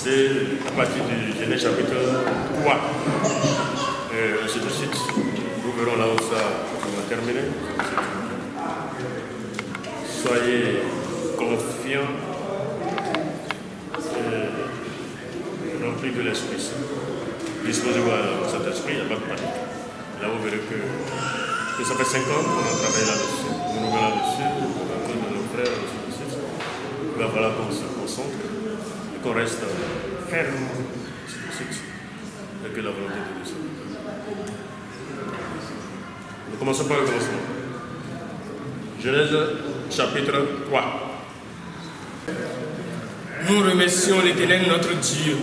lisez à partir du Genèse chapitre 3. Ainsi de suite. Nous verrons là où ça va terminer. Soyez confiants, remplis de l'Esprit Saint. Disposez-vous à cet esprit, il n'y a pas de panique. Là, vous verrez que ça fait 5 ans qu'on a travaillé là-dessus. Nous nous là-dessus, à cause de nos frères, ainsi de suite. Il va falloir qu'on se concentre et qu'on reste ferme, ainsi de suite, et que la volonté de Dieu soit. Nous commençons par le commencement. Genèse chapitre 3. Nous remercions l'Éternel notre Dieu.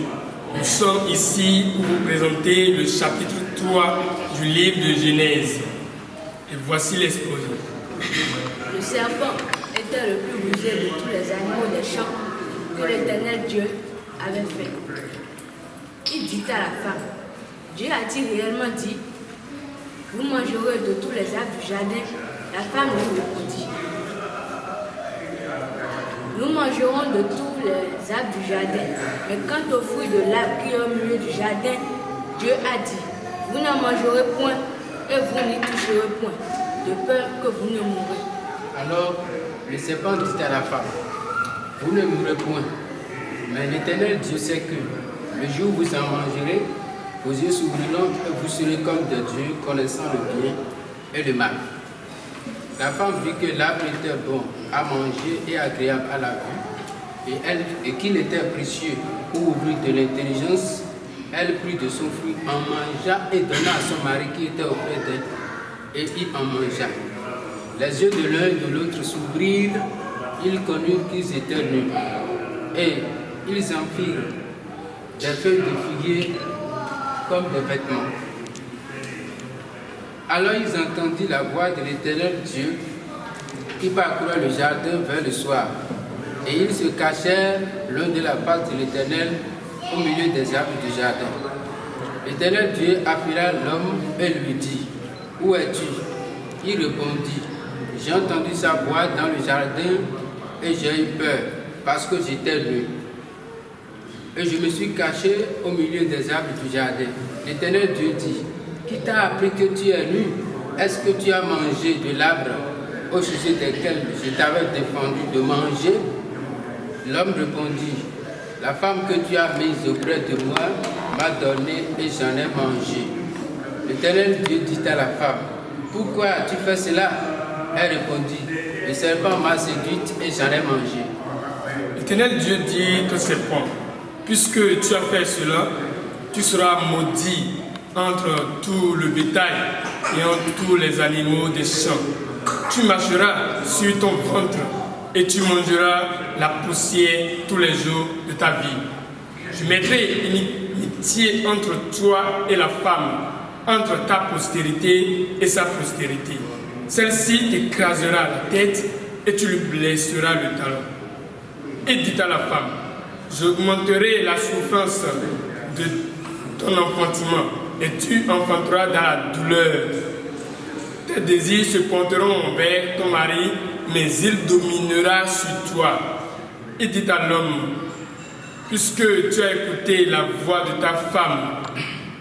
Nous sommes ici pour vous présenter le chapitre 3 du livre de Genèse. Et voici l'exposé. Le serpent était le plus rusé de tous les animaux des champs que l'Éternel Dieu avait fait. Il dit à la femme, Dieu a-t-il réellement dit, vous mangerez de tous les arbres du jardin? La femme lui répondit, nous mangerons de tous les arbres du jardin, mais quant aux fruits de l'arbre qui est au milieu du jardin, Dieu a dit, vous n'en mangerez point et vous n'y toucherez point, de peur que vous ne mourrez. Alors le serpent dit à la femme, vous ne mourrez point, mais l'Éternel Dieu sait que le jour où vous en mangerez, vos yeux s'ouvriront et vous serez comme des dieux, connaissant le bien et le mal. La femme vit que l'arbre était bon à manger et agréable à la vue, et qu'il était précieux pour ouvrir de l'intelligence. Elle prit de son fruit, en mangea et donna à son mari qui était auprès d'elle, et il en mangea. Les yeux de l'un et de l'autre s'ouvrirent, ils connurent qu'ils étaient nus, et ils en firent des feuilles de figuier comme des vêtements. Alors ils entendirent la voix de l'Éternel Dieu qui parcourait le jardin vers le soir. Et ils se cachèrent l'un de la face de l'Éternel au milieu des arbres du jardin. L'Éternel Dieu appela l'homme et lui dit, où es-tu? Il répondit, j'ai entendu sa voix dans le jardin et j'ai eu peur parce que j'étais nu. Et je me suis caché au milieu des arbres du jardin. L'Éternel Dieu dit, qui t'a appris que tu es nu? Est-ce que tu as mangé de l'arbre au sujet desquels je t'avais défendu de manger? L'homme répondit, la femme que tu as mise auprès de moi m'a donné et j'en ai mangé. L'Éternel Dieu dit à la femme, pourquoi as-tu fait cela? Elle répondit, le serpent m'a séduite et j'en ai mangé. L'Éternel Dieu dit au serpent, puisque tu as fait cela, tu seras maudit entre tout le bétail et entre tous les animaux des champs. Tu marcheras sur ton ventre et tu mangeras la poussière tous les jours de ta vie. Je mettrai inimitié entre toi et la femme, entre ta postérité et sa postérité. Celle-ci t'écrasera la tête et tu lui blesseras le talon. Et dit à la femme, j'augmenterai la souffrance de ton enfantement et tu enfanteras dans la douleur. Tes désirs se porteront vers ton mari, mais il dominera sur toi. Et dit à l'homme, puisque tu as écouté la voix de ta femme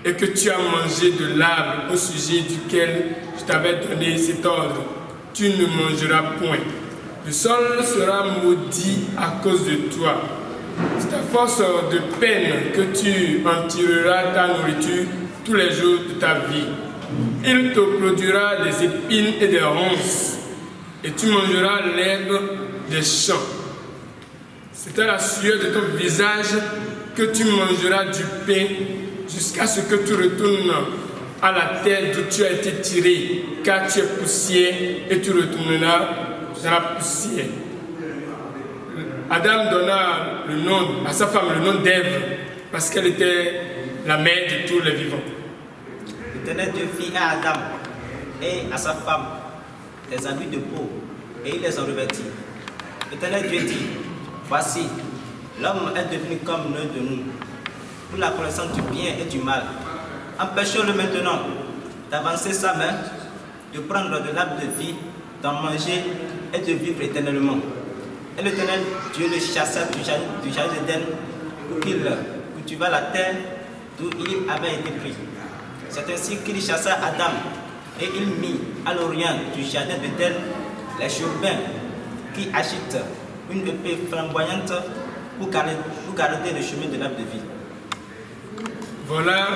et que tu as mangé de l'arbre au sujet duquel je t'avais donné cet ordre, tu ne mangeras point. Le sol sera maudit à cause de toi. C'est à force de peine que tu en tireras ta nourriture tous les jours de ta vie. Il te produira des épines et des ronces, et tu mangeras l'herbe des champs. C'est à la sueur de ton visage que tu mangeras du pain jusqu'à ce que tu retournes à la terre d'où tu as été tiré, car tu es poussière et tu retourneras dans la poussière. Adam donna le nom à sa femme, le nom d'Ève, parce qu'elle était la mère de tous les vivants. L'Éternel Dieu fit à Adam et à sa femme des habits de peau, et il les en revêtit. L'Éternel Dieu dit, voici, l'homme est devenu comme l'un de nous, pour la connaissance du bien et du mal. Empêchons-le maintenant d'avancer sa main, de prendre de l'arbre de vie, d'en manger et de vivre éternellement. Et l'Éternel Dieu le chassa du jardin d'Éden pour qu'il cultiva la terre d'où il avait été pris. C'est ainsi qu'il chassa Adam et il mit à l'orient du jardin d'Éden les chérubins qui agitent une épée flamboyante pour garder le chemin de l'arbre de vie. Voilà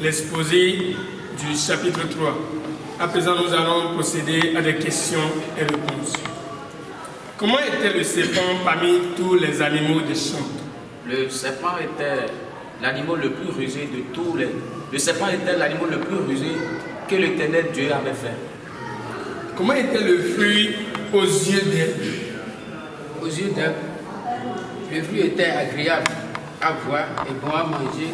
l'exposé du chapitre 3. À présent, nous allons procéder à des questions et réponses. Comment était le serpent parmi tous les animaux des champs? Le serpent était l'animal le plus rusé de tous les... Le serpent était l'animal le plus rusé que l'Éternel Dieu avait fait. Comment était le fruit aux yeux d'Ève? Aux yeux d'Ève, le fruit était agréable à voir et bon à manger,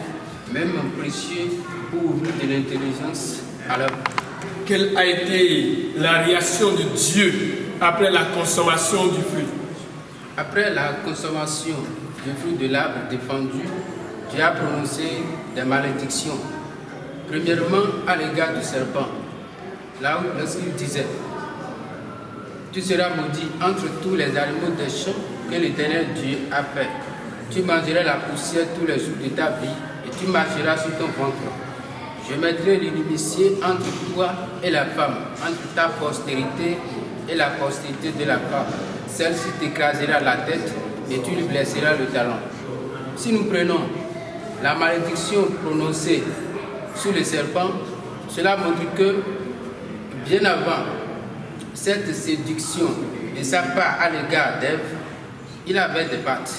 même précieux pour ouvrir de l'intelligence à l'homme. Quelle a été la réaction de Dieu après la consommation du fruit? Après la consommation du fruit de l'arbre défendu, Dieu a prononcé des malédictions. Premièrement, à l'égard du serpent, là où lorsqu'il disait: tu seras maudit entre tous les animaux des champs que l'Éternel Dieu a fait. Tu mangeras la poussière tous les jours de ta vie et tu marcheras sur ton ventre. Je mettrai l'inimitié entre toi et la femme, entre ta postérité et la postérité de la femme. Celle-ci t'écrasera la tête et tu lui blesseras le talon. Si nous prenons la malédiction prononcée sur le serpent, cela montre que bien avant cette séduction de sa part à l'égard d'Ève, il avait des pattes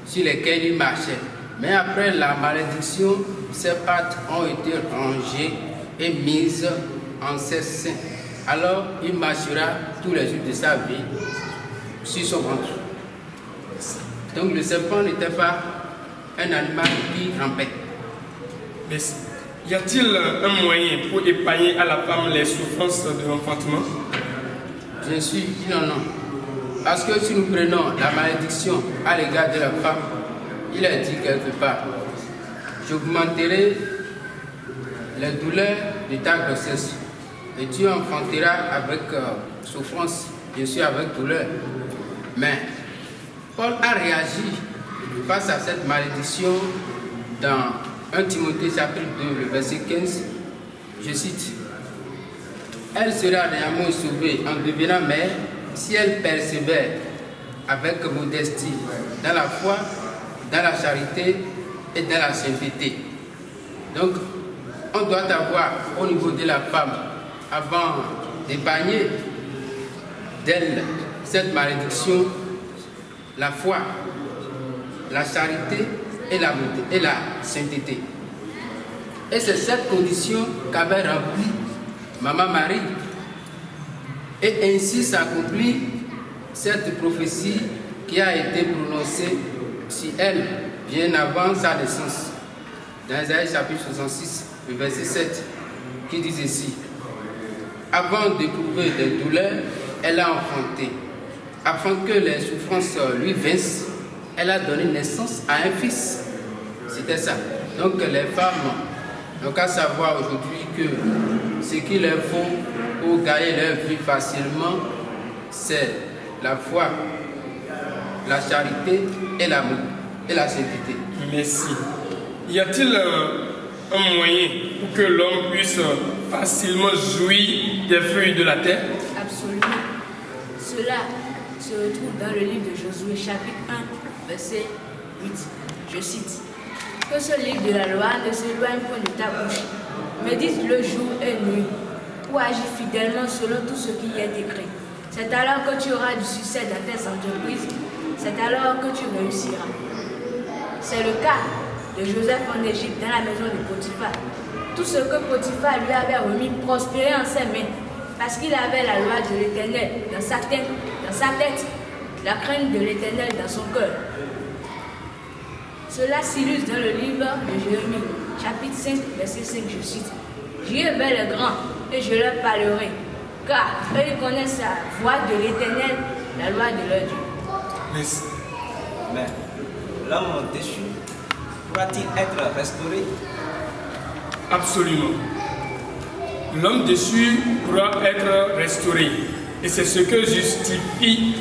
sur lesquelles il marchait. Mais après la malédiction, ses pattes ont été rangées et mises en ses seins. Alors il marchera tous les jours de sa vie sur son ventre. Donc le serpent n'était pas un animal qui rampait. Mais y a-t-il un moyen pour épargner à la femme les souffrances de l'enfantement? Bien sûr, il en a. Parce que si nous prenons la malédiction à l'égard de la femme, il a dit quelque part: j'augmenterai les douleurs de ta grossesse et tu enfanteras avec souffrance, bien sûr avec douleur. Mais Paul a réagi face à cette malédiction dans 1 Timothée chapitre 2, le verset 15. Je cite: elle sera néanmoins sauvée en devenant mère si elle persévère avec modestie dans la foi, dans la charité et dans la sainteté. Donc, on doit avoir au niveau de la femme, avant d'épargner d'elle cette malédiction, la foi, la charité et la sainteté. Et c'est cette condition qu'avait remplie Maman Marie. Et ainsi s'accomplit cette prophétie qui a été prononcée sur elle bien avant sa naissance. Dans Isaïe chapitre 66, le verset 7, qui dit ceci: avant d'éprouver des douleurs, elle a enfanté. Afin que les souffrances lui vinssent, elle a donné naissance à un fils. C'était ça. Donc les femmes n'ont qu'à savoir aujourd'hui que ce qu'il leur faut pour gagner leur vie facilement, c'est la foi, la charité et l'amour et la sainteté. Merci. Y a-t-il un moyen pour que l'homme puisse facilement jouir des fruits de la terre? Absolument. Cela se retrouve dans le livre de Josué, chapitre 1, verset 8. Je cite: que ce livre de la loi ne s'éloigne point de ta bouche. Médite-le jour et nuit, pour agir fidèlement selon tout ce qui y est écrit. C'est alors que tu auras du succès dans tes entreprises, c'est alors que tu réussiras. C'est le cas de Joseph en Égypte, dans la maison de Potiphar. Tout ce que Potiphar lui avait remis prospérait en ses mains, parce qu'il avait la loi de l'Éternel dans sa tête, la crainte de l'Éternel dans son cœur. Cela s'illustre dans le livre de Jérémie, chapitre 5, verset 5, je cite: j'irai vers les grands et je leur parlerai, car eux ils connaissent la voix de l'Éternel, la loi de leur Dieu. Merci. Mais l'homme déchu pourra-t-il être restauré? Absolument. L'homme déchu pourra être restauré. Et c'est ce que justifie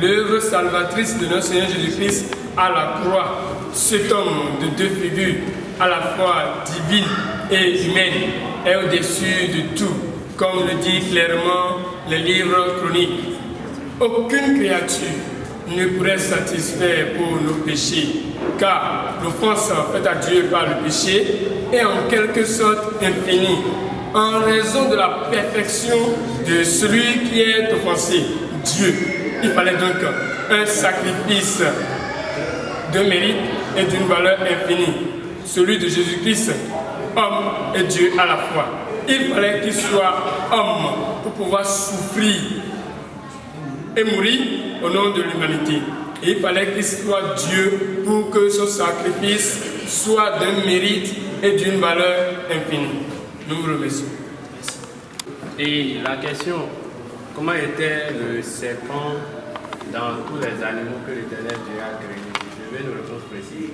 l'œuvre salvatrice de notre Seigneur Jésus-Christ à la croix. cet homme de deux figures, à la fois divine et humaine, est au-dessus de tout, comme le dit clairement le livre chronique. Aucune créature ne pourrait satisfaire pour nos péchés, car l'offense faite à Dieu par le péché est en quelque sorte infinie, en raison de la perfection de celui qui est offensé, Dieu. Il fallait donc un sacrifice de mérite et d'une valeur infinie, celui de Jésus-Christ, homme et Dieu à la fois. Il fallait qu'il soit homme pour pouvoir souffrir et mourir au nom de l'humanité. Et il fallait qu'il soit Dieu pour que ce sacrifice soit d'un mérite et d'une valeur infinie. Nous vous remercions. Et la question, comment était le serpent dans tous les animaux que l'Éternel Dieu a créés? Je veux une réponse précise.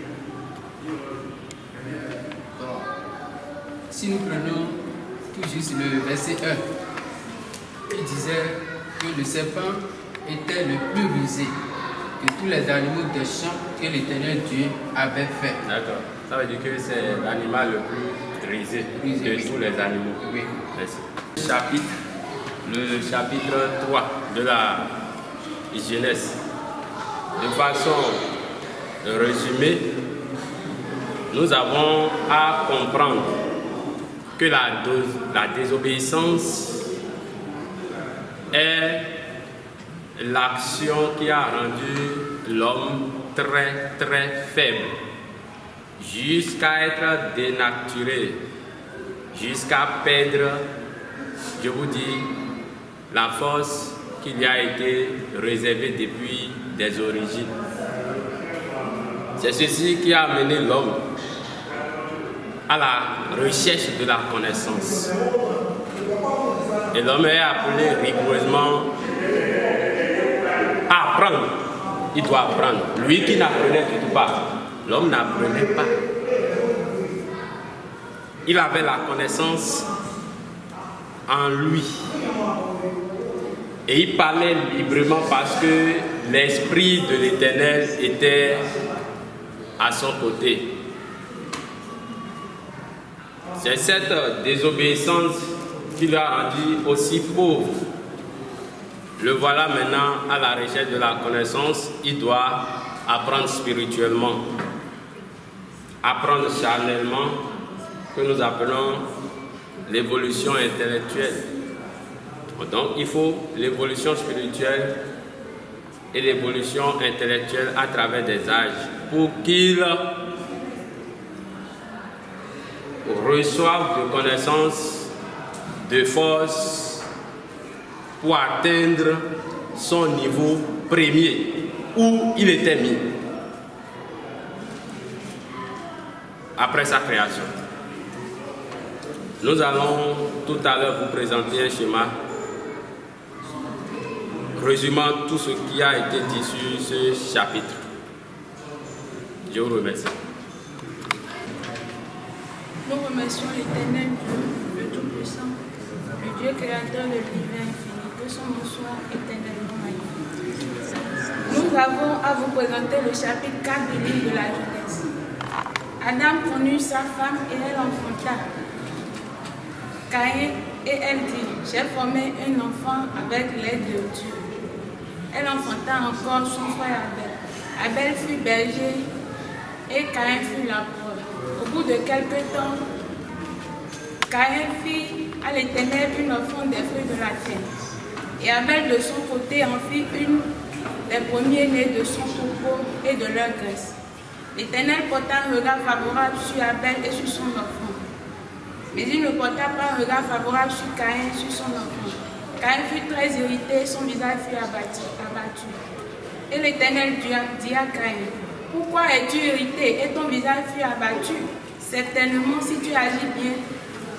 Si nous prenons tout juste le verset 1, il disait que le serpent était le plus rusé que tous les animaux des champs que l'Éternel Dieu avait fait. D'accord. Ça veut dire que c'est l'animal le plus rusé de tous les animaux. Oui. Merci. Le chapitre 3 de la Genèse. De façon résumée, nous avons à comprendre que la désobéissance est l'action qui a rendu l'homme très très faible, jusqu'à être dénaturé, jusqu'à perdre, je vous dis, la force qui lui a été réservée depuis des origines. C'est ceci qui a amené l'homme à la recherche de la connaissance. Et l'homme est appelé rigoureusement à apprendre. Il doit apprendre. Lui qui n'apprenait tout pas, l'homme n'apprenait pas. Il avait la connaissance en lui. Et il parlait librement parce que l'Esprit de l'Éternel était à son côté. C'est cette désobéissance qui l'a rendu aussi pauvre. Le voilà maintenant à la recherche de la connaissance. Il doit apprendre spirituellement, apprendre charnellement, que nous appelons l'évolution intellectuelle. Donc il faut l'évolution spirituelle et l'évolution intellectuelle à travers des âges pour qu'il reçoivent de connaissances, de force pour atteindre son niveau premier où il était mis après sa création. Nous allons tout à l'heure vous présenter un schéma résumant tout ce qui a été dit sur ce chapitre. Je vous remercie. Nous remercions l'Éternel Dieu, le Tout-Puissant, le Dieu créateur de l'univers infini, que son nom soit éternellement magnifique. Nous avons à vous présenter le chapitre 4 du livre de la Genèse. Adam connut sa femme et elle enfanta. Caïn et elle dit, j'ai formé un enfant avec l'aide de Dieu. Elle enfanta encore son frère Abel. Abel fut berger et Caïn fut laboureur. Au bout de quelque temps, Caïn fit à l'Éternel une offrande des fruits de la terre. Et Abel de son côté en fit une des premiers-nés de son troupeau et de leur graisse. L'Éternel porta un regard favorable sur Abel et sur son offrande. Mais il ne porta pas un regard favorable sur Caïn et sur son offrande. Caïn fut très irrité, son visage fut abattu. Et l'Éternel dit à Caïn, pourquoi es-tu irrité et ton visage fut abattu? Certainement, si tu agis bien,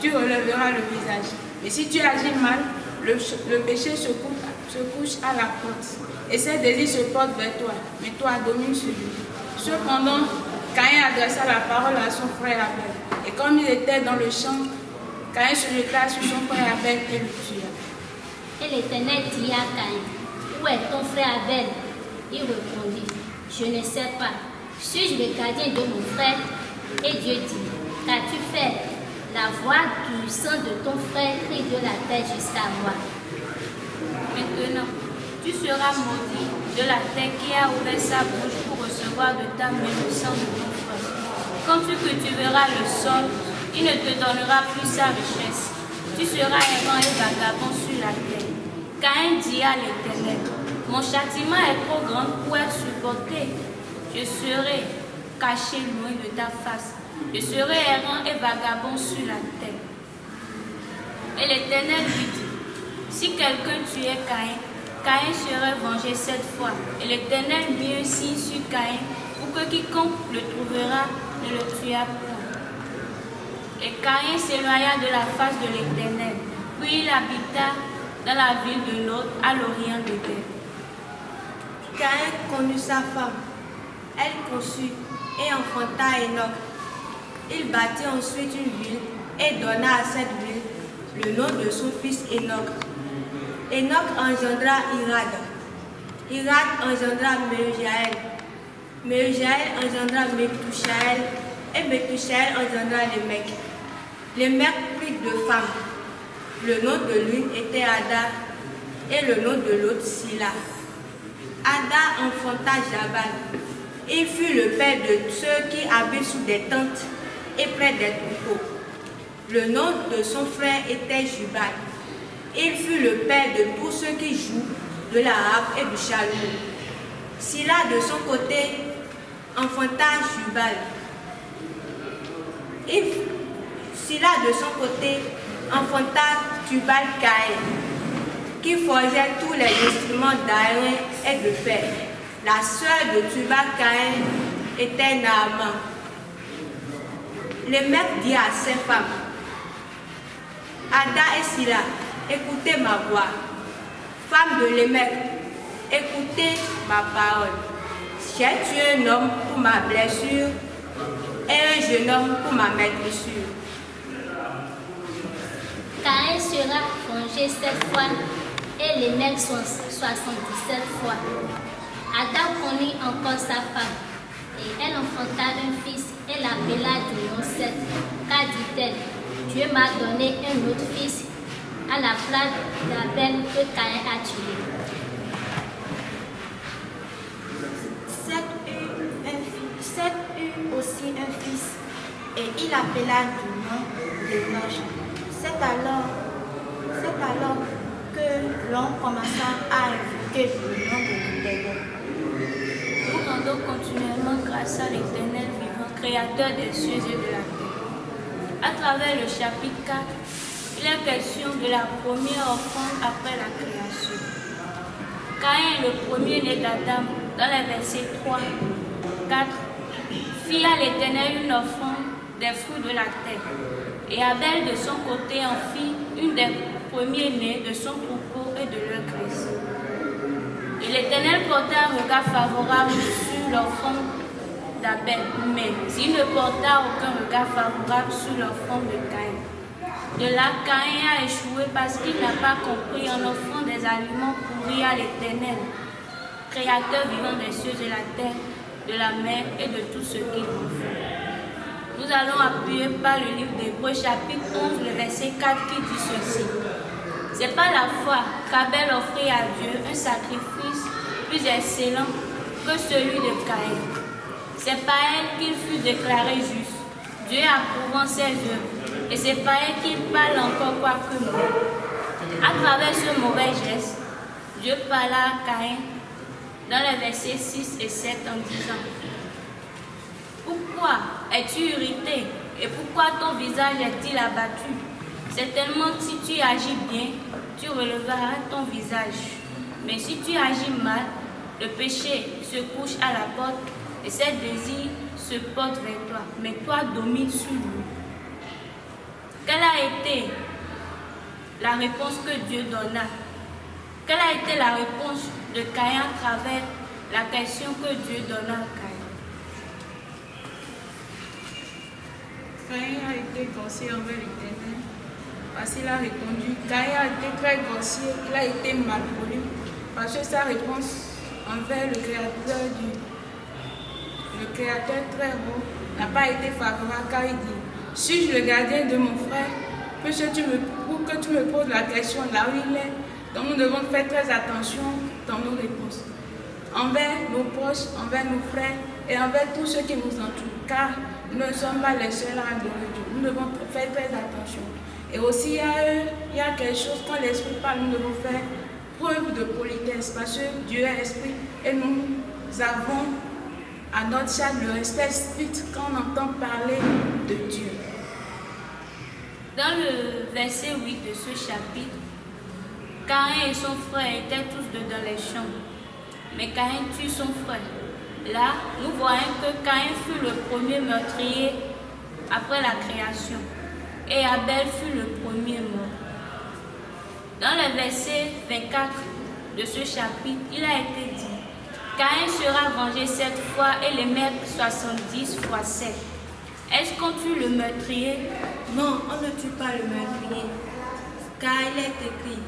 tu relèveras le visage. Mais si tu agis mal, le péché se couche à la porte. Et ses désirs se portent vers toi, mais toi domine sur lui. Cependant, Caïn adressa la parole à son frère Abel. Et comme il était dans le champ, Caïn se jeta sur son frère Abel et le tua. Et l'Éternel dit à Caïn, où est ton frère Abel? Il répondit, je ne sais pas. Suis-je le gardien de mon frère? Et Dieu dit, qu'as-tu fait? La voix du sang de ton frère crie de la terre jusqu'à moi. Maintenant, tu seras maudit de la terre qui a ouvert sa bouche pour recevoir de ta main le sang de ton frère. Quand tu cultiveras le sol, il ne te donnera plus sa richesse. Tu seras errant et vagabond sur la terre. Caïn dit à l'Éternel, mon châtiment est trop grand pour être supporté. Je serai caché loin de ta face. Je serai errant et vagabond sur la terre. Et l'Éternel lui dit, si quelqu'un tuait Caïn, Caïn serait vengé 7 fois. Et l'Éternel mit un signe sur Caïn pour que quiconque le trouvera ne le tuât point. Et Caïn s'éloigna de la face de l'Éternel, puis il habita dans la ville de Nod à l'orient d'Éden. Caïn connut sa femme. Elle conçut et enfanta Enoch. Il bâtit ensuite une ville et donna à cette ville le nom de son fils Enoch. Enoch engendra Irad. Irad engendra Mehujaël. Mehujaël engendra Methushaël. Et Methushaël engendra Lémec. Lémec prit 2 femmes. Le nom de l'une était Ada et le nom de l'autre Silla. Ada enfanta Jabal. Il fut le père de ceux qui habitent sous des tentes et près des troupeaux. Le nom de son frère était Jubal. Il fut le père de tous ceux qui jouent de la harpe et du chalumeau. Silla de son côté enfanta Jubal. Silla de son côté enfanta Tubal-Caïn, qui forgeait tous les instruments d'airain et de fer. La sœur de Tubal-Caïn était Naaman. Lémec dit à ses femmes, Ada et Silla, écoutez ma voix. Femme de Lémec, écoutez ma parole. J'ai tué un homme pour ma blessure et un jeune homme pour ma maîtrissure. Caïn sera vengé 7 fois et Lémec 77 fois. Adam connut encore sa femme et elle enfanta un fils et l'appela du nom Seth. Car dit-elle, Dieu m'a donné un autre fils à la place d'Abel que Caïn a tué. Seth eut aussi un fils et il l'appela du nom d'Enoch. C'est alors que l'homme commença à invoquer le nom de l'Éternel. Nous rendons continuellement grâce à l'Éternel vivant, créateur des cieux et de la terre. À travers le chapitre 4, il est question de la première offrande après la création. Caïn, le premier-né d'Adam, dans les versets 3, 4, fit à l'Éternel une offrande des fruits de la terre. Et Abel de son côté en fit une des premiers-nés de son troupeau et de leur graisse. Et l'Éternel porta un regard favorable sur l'offrande d'Abel, mais il ne porta aucun regard favorable sur l'offrande de Caïn. De là, Caïn a échoué parce qu'il n'a pas compris en offrant des aliments pourris à l'Éternel, créateur vivant des cieux et la terre, de la mer et de tout ce qui vit. Nous allons appuyer par le livre d'Hébreux chapitre 11, le verset 4 qui dit ceci. C'est par la foi qu'Abel offrit à Dieu un sacrifice plus excellent que celui de Caïn. C'est par elle qu'il fut déclaré juste, Dieu approuvant ses œuvres, et c'est par elle qu'il parle encore quoi que nous. À travers ce mauvais geste, Dieu parla à Caïn dans les versets 6 et 7 en disant, pourquoi es-tu irrité et pourquoi ton visage est-il abattu? Certainement, si tu agis bien, tu releveras ton visage. Mais si tu agis mal, le péché se couche à la porte et ses désirs se portent vers toi. Mais toi, domine sur lui. Quelle a été la réponse que Dieu donna? Quelle a été la réponse de Caïn à travers la question que Dieu donna à Caïn? Caïn a été grossier envers l'Éternel parce qu'il a répondu. Caïn a été très grossier, il a été malpoli parce que sa réponse envers le Créateur le Créateur très haut n'a pas été favorable car il dit, suis-je le gardien de mon frère? Puisque pour que tu me poses la question là où il est, donc nous devons faire très attention dans nos réponses. Envers nos proches, envers nos frères et envers tous ceux qui nous entourent, car nous ne sommes pas les seuls à adorer Dieu. Nous devons faire très attention. Et aussi, il y a quelque chose, quand l'Esprit parle, nous devons faire preuve de politesse, parce que Dieu est Esprit et nous avons à notre chaque le respect strict quand on entend parler de Dieu. Dans le verset 8 de ce chapitre, Caïn et son frère étaient tous deux dans les champs, mais Caïn tue son frère. Là, nous voyons que Caïn fut le premier meurtrier après la création et Abel fut le premier mort. Dans le verset 24 de ce chapitre, il a été dit, Caïn sera vengé 7 fois et les maîtres 70 fois 7. Est-ce qu'on tue le meurtrier? Non, on ne tue pas le meurtrier, car il est écrit,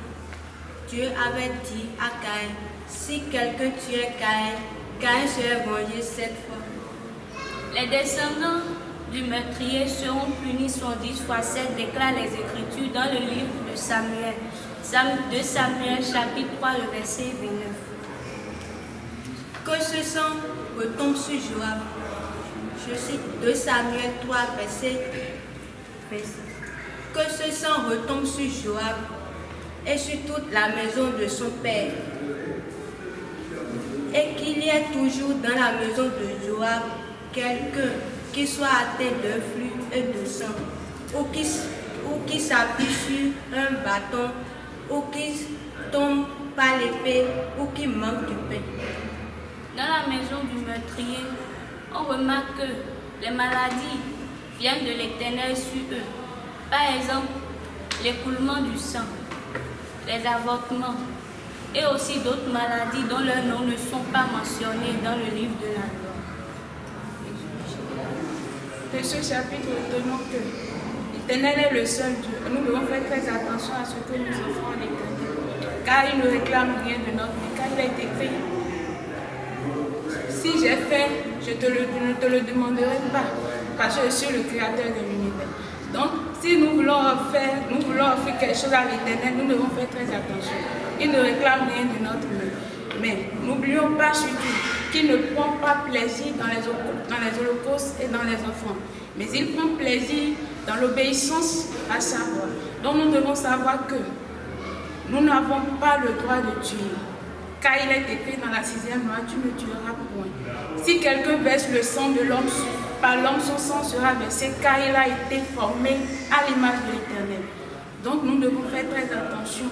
Dieu avait dit à Caïn, si quelqu'un tuait Caïn, Caïn serait vengé 7 fois. Les descendants du meurtrier seront punis 110 fois 7, déclarent les Écritures dans le livre de Samuel. 2 Samuel chapitre 3, le verset 29. Que ce sang retombe sur Joab. Je cite 2 Samuel 3, verset. Que ce sang retombe sur Joab et sur toute la maison de son père. Et qu'il y ait toujours dans la maison de Joab quelqu'un qui soit atteint d'un flux et de sang, ou qui s'appuie sur un bâton, ou qui tombe par l'épée, ou qui manque du pain. Dans la maison du meurtrier, on remarque que les maladies viennent de l'Éternel sur eux. Par exemple, l'écoulement du sang, les avortements et aussi d'autres maladies dont leurs noms ne sont pas mentionnés dans le livre de la loi. De ce chapitre, retenons que l'Éternel est le seul Dieu. Nous devons faire très attention à ce que nous offrons à l'Éternel, car il ne réclame rien de notre vie, car il a été écrit. Si j'ai fait, je ne te le demanderai pas, parce que je suis le créateur de l'univers. Donc, si nous voulons offrir quelque chose à l'Éternel, nous devons faire très attention. Il ne réclame rien de notre main. Mais n'oublions pas surtout qu'il ne prend pas plaisir dans les holocaustes et dans les offrandes, mais il prend plaisir dans l'obéissance à sa voix. Donc nous devons savoir que nous n'avons pas le droit de tuer. Car il est écrit dans la 6e loi, tu ne tueras point. Si quelqu'un verse le sang de l'homme, par l'homme son sang sera versé, car il a été formé à l'image de l'Éternel. Donc nous devons faire très attention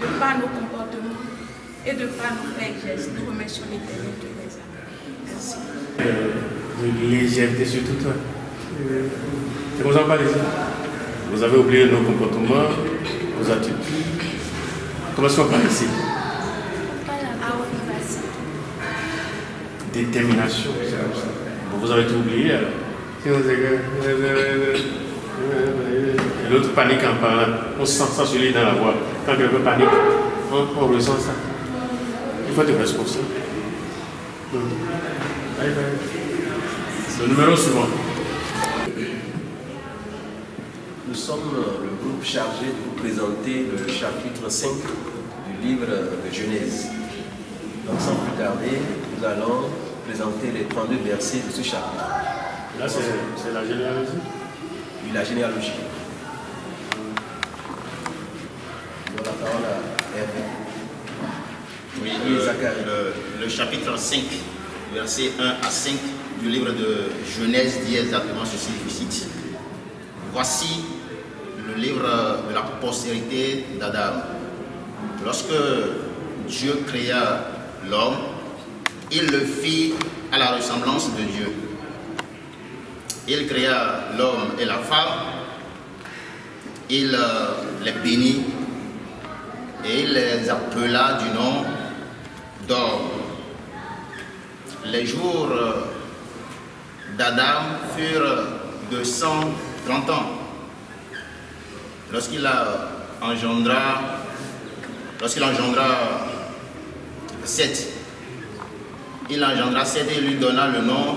de par nos comportements et de par nos faits et gestes. Nous remercions l'Éternel de les amener. Merci. De légèreté surtout toi. C'est comme ça qu'on parle ici. Vous avez oublié nos comportements, nos attitudes. Comment est-ce qu'on parle ici? Détermination, c'est comme ça. Bon, vous avez tout oublié alors. Et l'autre panique en parlant. On sent ça sur lui dans la voix. Quand quelqu'un panique, on ressent ça. Il faut être responsable. Le numéro suivant. Nous sommes le groupe chargé de vous présenter le chapitre 5 du livre de Genèse. Donc sans plus tarder, nous allons présenter les 32 versets de ce chapitre. Là, c'est la généalogie? Oui, la généalogie. Donc la parole à Hervé. Oui, le chapitre 5, versets 1 à 5 du livre de Genèse dit exactement ceci, je cite. Voici le livre de la postérité d'Adam. Lorsque Dieu créa l'homme, il le fit à la ressemblance de Dieu. Il créa l'homme et la femme, il les bénit et il les appela du nom d'homme. Les jours d'Adam furent 230 ans. Lorsqu'il engendra Seth, il engendra Seth et lui donna le nom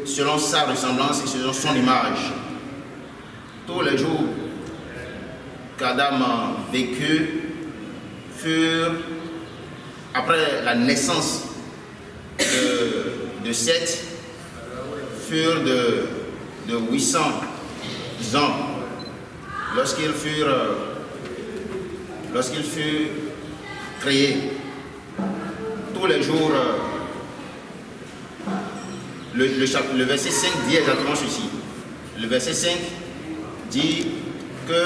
selon sa ressemblance et selon son image. Tous les jours qu'Adam a vécu furent, après la naissance de Seth, furent de 800 ans lorsqu'il fut créé. Tous les jours, le verset 5 dit exactement ceci. Le verset 5 dit que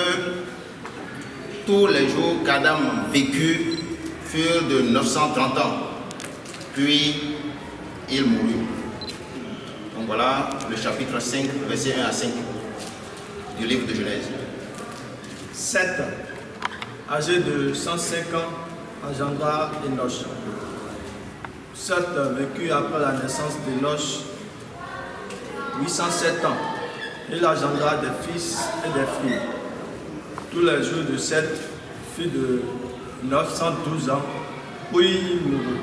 tous les jours qu'Adam vécut furent de 930 ans, puis il mourut. Donc voilà le chapitre 5, verset 1 à 5 du livre de Genèse. Seth, âgé de 105 ans, engendra Enoch. Seth vécut après la naissance d'Enoch 807 ans. Il engendra des fils et des filles. Tous les jours de Seth fut de 912 ans, puis il mourut.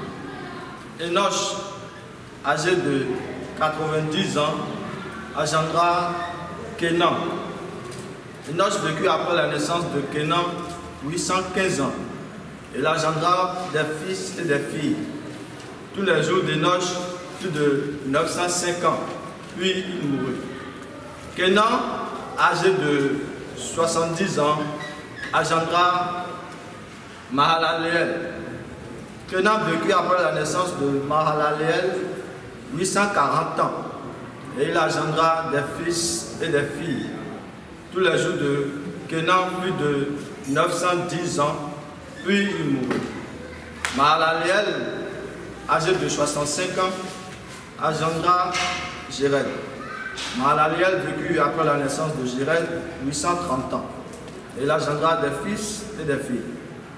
Enoch, âgé de 90 ans, engendra Kénan. Enoch vécut après la naissance de Kénan 815 ans. Il engendra des fils et des filles. Tous les jours d'Enoch fut de 905 ans, puis il mourut. Kénan, âgé de 70 ans, engendra Mahalaleel. Kénan vécut après la naissance de Mahalaleel 840 ans, et il engendra des fils et des filles. Tous les jours de Kénan fut de 910 ans, puis il mourut. Mahalaleel, âgé de 65 ans, engendra Jéred. Mahalaleel vécut après la naissance de Jéred 830 ans. Il engendra des fils et des filles.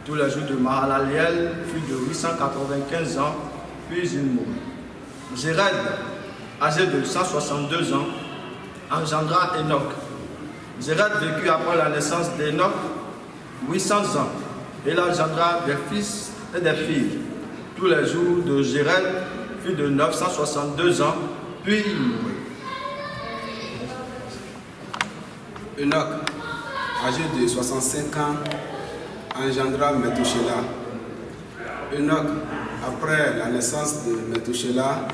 Tous les jours de Mahalaleel fut de 895 ans, puis il mourut. Jéred, âgé de 162 ans, engendra Enoch. Jéred vécut après la naissance d'Enoch 800 ans. Il engendra des fils et des filles. Tous les jours de Jéred fut de 962 ans, puis il mourut. Enoch, âgé de 65 ans, engendra Methushélah. Enoch, après la naissance de Methushélah,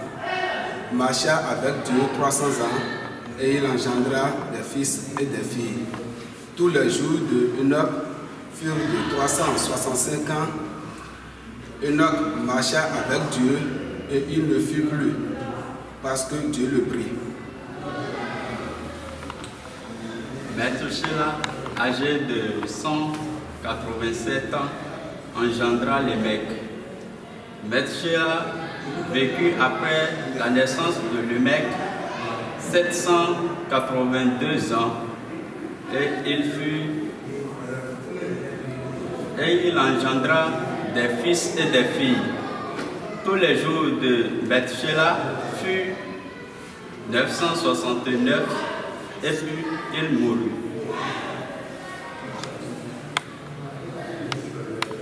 marcha avec Dieu 300 ans et il engendra des fils et des filles. Tous les jours de Enoch furent de 365 ans. Enoch marcha avec Dieu et il ne fut plus, parce que Dieu le prit. Methushélah, âgé de 187 ans, engendra Lémec. Methushélah vécut après la naissance de Lémec 782 ans et il engendra des fils et des filles. Tous les jours de Methushélah furent 969 et puis il mourut.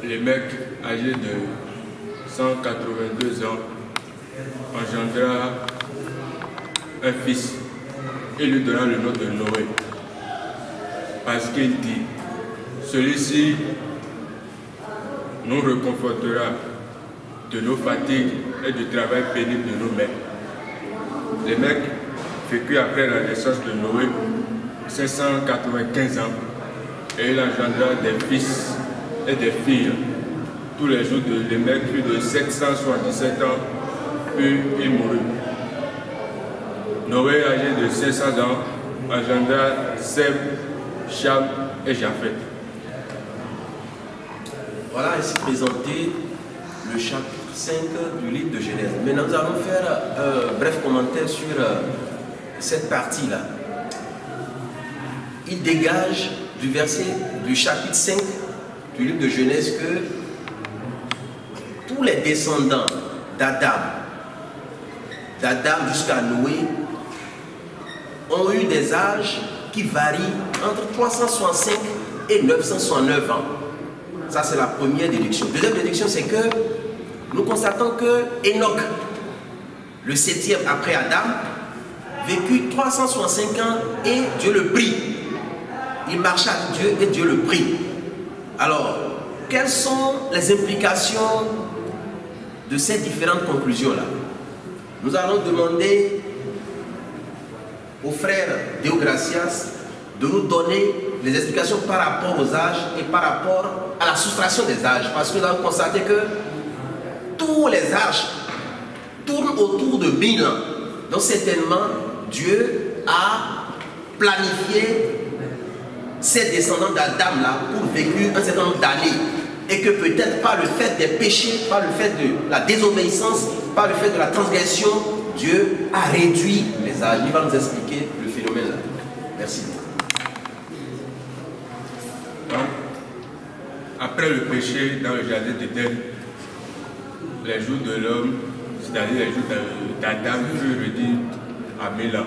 Lémec, âgé de 182 ans, engendra un fils et lui donna le nom de Noé. Parce qu'il dit, celui-ci nous réconfortera de nos fatigues et du travail pénible de nos mains. Lémec vécut après la naissance de Noé 595 ans et il engendra des fils et des filles. Tous les jours de Lémec fut de 777 ans, puis il mourut. Noé, âgé de 500 ans, engendra Sem, Cham et Japheth. Voilà ainsi présenté le chapitre 5 du livre de Genèse. Maintenant, nous allons faire un bref commentaire sur cette partie-là. Il dégage du chapitre 5 du livre de Genèse que tous les descendants d'Adam jusqu'à Noé, ont eu des âges qui varient entre 365 et 969 ans. Ça, c'est la première déduction. Deuxième déduction, c'est que nous constatons que Enoch, le 7e après Adam, vécut 365 ans et Dieu le prit. Il marcha avec Dieu et Dieu le prit. Alors, quelles sont les implications de ces différentes conclusions-là? Nous allons demander au frère Deogracias de nous donner les explications par rapport aux âges et par rapport à la soustraction des âges. Parce que nous avons constaté que tous les âges tournent autour de 1000 ans. Donc certainement, Dieu a planifié ces descendants d'Adam-là pour vécu un certain nombre d'années. Et que peut-être par le fait des péchés, par le fait de la désobéissance, par le fait de la transgression, Dieu a réduit les âges. Il va nous expliquer le phénomène là. Merci. Donc, après le péché dans le jardin d'Éden, les jours de l'homme, c'est-à-dire les jours d'Adam, furent réduits à 1000 ans.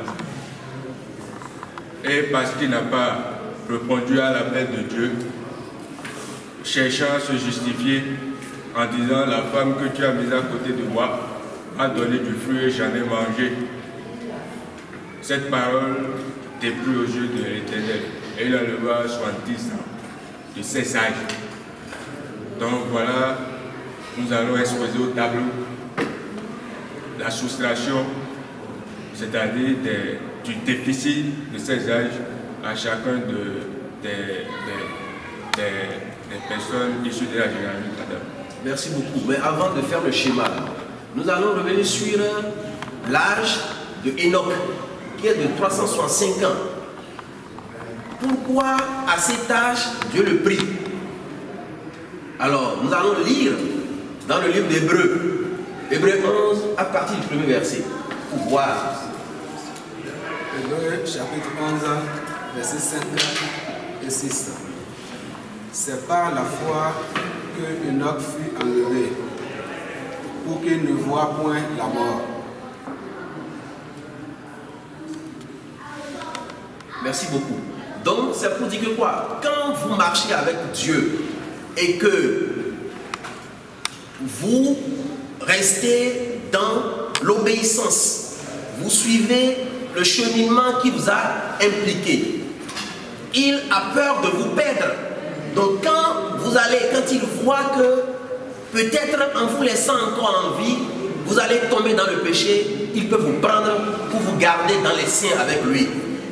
Et parce qu'il n'a pas répondu à l'appel de Dieu, cherchant à se justifier en disant la femme que tu as mise à côté de moi a donné du fruit et j'en ai mangé. Cette parole déplut aux yeux de l'Éternel et il enleva 70 ans de ses sages. Donc voilà, nous allons exposer au tableau la soustraction, c'est-à-dire du déficit de ces âges à chacun des personnes issues de la généalogie d'Adam. Merci beaucoup. Mais avant de faire le schéma, nous allons revenir sur l'âge de Enoch, qui est de 365 ans. Pourquoi à cet âge Dieu le prit? Alors, nous allons lire dans le livre d'Hébreux, Hébreux 11, à partir du premier verset, pour voir. Hébreux chapitre 11, versets 5 et 6. C'est par la foi que Enoch fut enlevé, pour qu'il ne voie point la mort. Merci beaucoup. Donc, c'est pour dire que quoi? Quand vous marchez avec Dieu et que vous restez dans l'obéissance, vous suivez le cheminement qui vous a impliqué, il a peur de vous perdre. Donc quand il voit que peut-être en vous laissant encore en vie, vous allez tomber dans le péché, il peut vous prendre pour vous garder dans les siens avec lui.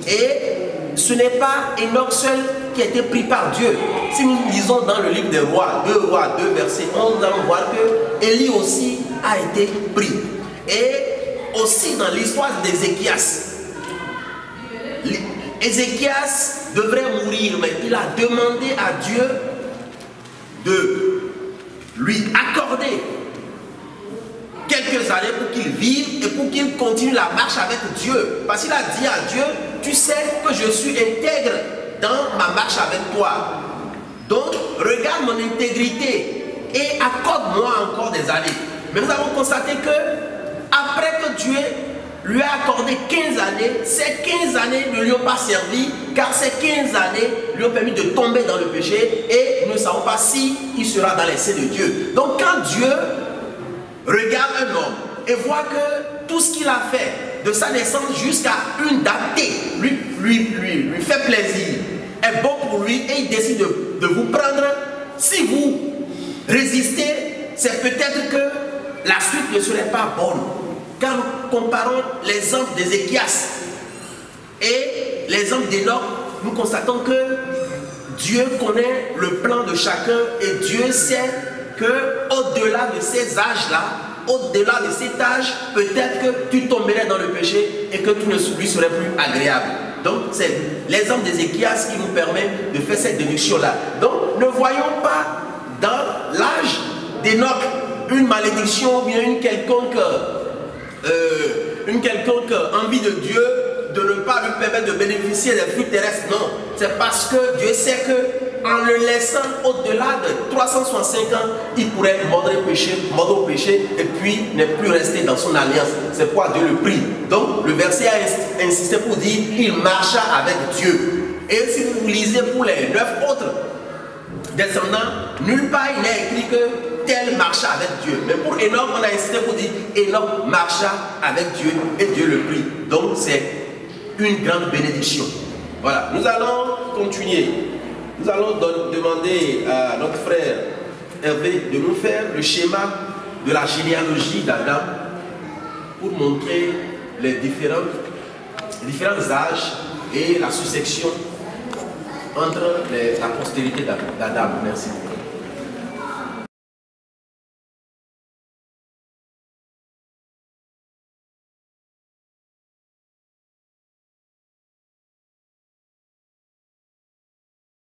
Et ce n'est pas Enoch seul qui a été pris par Dieu. Si nous lisons dans le livre des Rois, 2 Rois 2, verset 11, nous allons voir que Élie aussi a été pris. Et aussi dans l'histoire d'Ézéchias, Ézéchias devrait mourir, mais il a demandé à Dieu de lui accorder quelques années pour qu'il vive et pour qu'il continue la marche avec Dieu. Parce qu'il a dit à Dieu, tu sais que je suis intègre dans ma marche avec toi. Donc, regarde mon intégrité et accorde-moi encore des années. Mais nous avons constaté que après que Dieu lui a accordé 15 années, ces 15 années ne lui ont pas servi, car ces 15 années lui ont permis de tomber dans le péché et nous ne savons pas si il sera dans l'essai de Dieu. Donc quand Dieu regarde un homme et voit que tout ce qu'il a fait de sa naissance jusqu'à une date T lui fait plaisir, est bon pour lui et il décide de vous prendre, si vous résistez, c'est peut-être que la suite ne serait pas bonne. Quand nous comparons les hommes d'Ézéchias et les hommes d'Enoch, nous constatons que Dieu connaît le plan de chacun et Dieu sait qu'au-delà de ces âges-là, au-delà de cet âge, peut-être que tu tomberais dans le péché et que tu ne lui serais plus agréable. Donc c'est les hommes d'Ézéchias qui nous permettent de faire cette déduction-là. Donc ne voyons pas dans l'âge d'Enoch une malédiction ou bien une quelconque envie de Dieu de ne pas lui permettre de bénéficier des fruits terrestres. Non, c'est parce que Dieu sait que en le laissant au-delà de 365 ans, il pourrait mordre au péché et puis ne plus rester dans son alliance. C'est pourquoi Dieu le prie. Donc le verset a insisté pour dire il marcha avec Dieu. Et si vous lisez pour les 9 autres descendants, nulle part il n'est écrit que tel marcha avec Dieu. Mais pour Enoch, on a insisté pour dire Enoch marcha avec Dieu et Dieu le prit. Donc c'est une grande bénédiction. Voilà, nous allons continuer. Nous allons demander à notre frère Hervé de nous faire le schéma de la généalogie d'Adam pour montrer les différents âges et la succession entre la postérité d'Adam. Merci beaucoup.